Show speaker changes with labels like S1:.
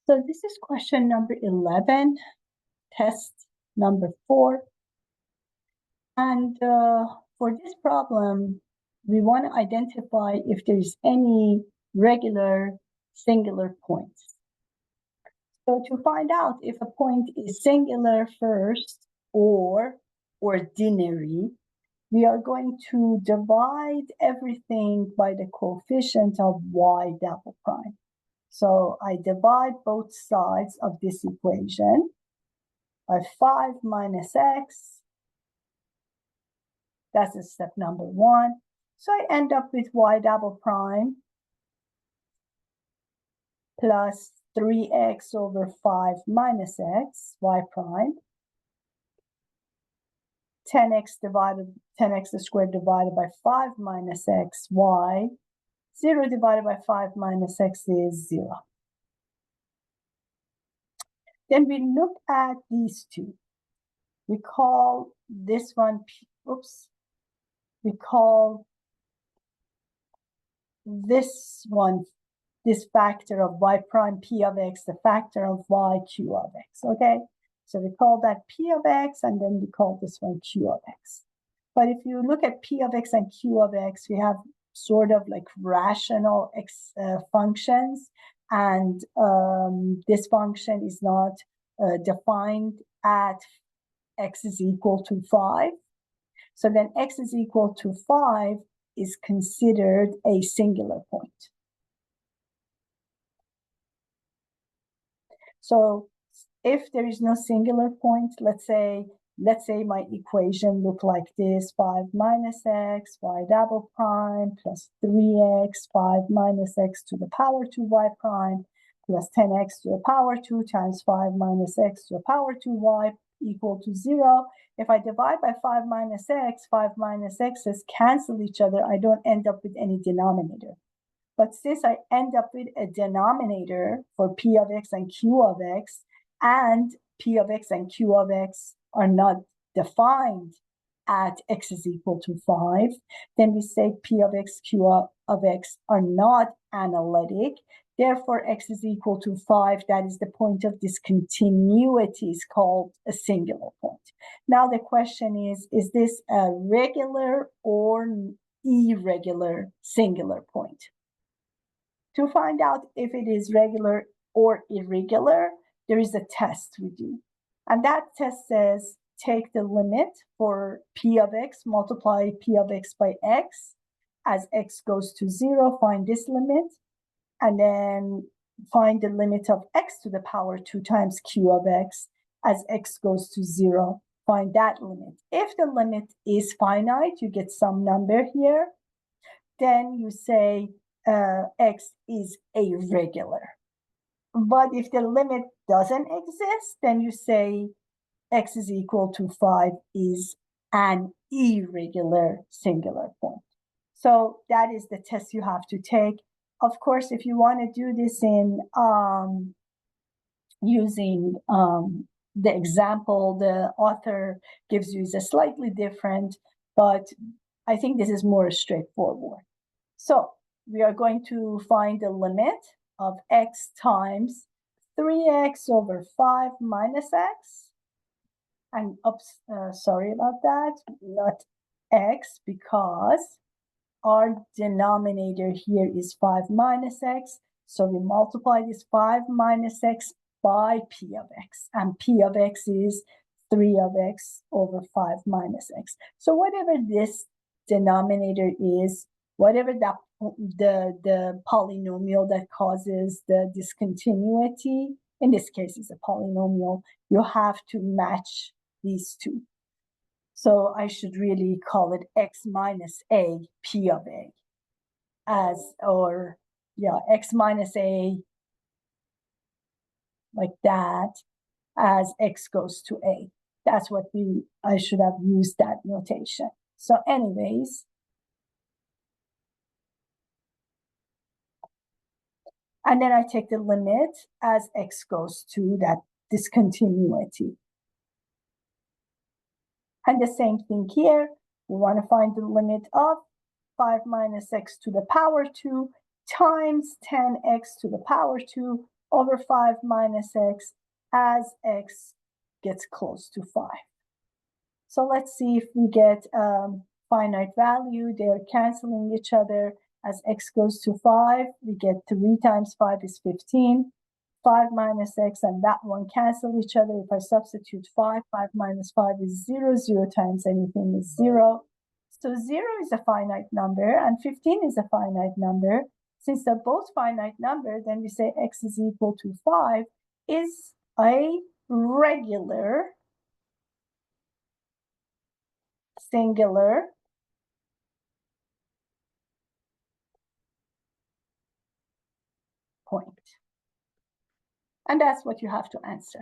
S1: So this is question number 11, test number 4. And for this problem, we want to identify if there's any regular singular points. So to find out if a point is singular first or ordinary, we are going to divide everything by the coefficient of y double prime. So I divide both sides of this equation by 5 minus x. That's step number 1. So I end up with y double prime plus 3x over 5 minus x, y prime, 10x squared divided by 5 minus x, y, 0 divided by 5 minus x is 0. Then we look at these two. We call this one, we call this one, this factor of y prime p of x, the factor of y q of x, okay? So we call that p of x, and then we call this one q of x. But if you look at p of x and q of x, we have sort of like rational functions, and this function is not defined at x is equal to 5. So then x is equal to 5 is considered a singular point. So if there is no singular point, let's say my equation look like this: 5 minus x, y double prime, plus 3x, 5 minus x to the power 2 y prime, plus 10x to the power 2 times 5 minus x to the power 2 y equal to 0. If I divide by 5 minus x's cancel each other. I don't end up with any denominator. But since I end up with a denominator for p of x and q of x, and p of x and q of x are not defined at x is equal to 5, then we say p of x, q of x are not analytic. Therefore, x is equal to 5. That is the point of discontinuity, is called a singular point. Now the question is this a regular or irregular singular point? To find out if it is regular or irregular, there is a test we do. And that test says take the limit for p of x, multiply p of x by x. As x goes to 0, find this limit, and then find the limit of x to the power 2 times q of x. As x goes to 0, find that limit. If the limit is finite, you get some number here, then you say x is a regular. But if the limit doesn't exist, then you say x is equal to 5 is an irregular singular point. So that is the test you have to take. Of course, if you want to do this in using the example the author gives you is a slightly different, but I think this is more straightforward. So we are going to find the limit of x times 3x over 5 minus x. And sorry about that, not x, because our denominator here is 5 minus x. So we multiply this 5 minus x by p of x. And p of x is 3 of x over 5 minus x. So whatever this denominator is, whatever the polynomial that causes the discontinuity, in this case is a polynomial, you have to match these two. So I should really call it x minus a p of a, x minus a, like that, as x goes to a. That's what I should have used that notation. So anyways, and then I take the limit as x goes to that discontinuity. And the same thing here, we want to find the limit of 5 minus x to the power 2 times 10x to the power 2 over 5 minus x as x gets close to 5. So let's see if we get finite value. They're canceling each other. As x goes to 5, we get 3 times 5 is 15. 5 minus x and that one cancel each other. If I substitute 5, 5 minus 5 is 0. 0 times anything is 0. So 0 is a finite number and 15 is a finite number. Since they're both finite numbers, then we say x is equal to 5 is a regular singular point. And that's what you have to answer.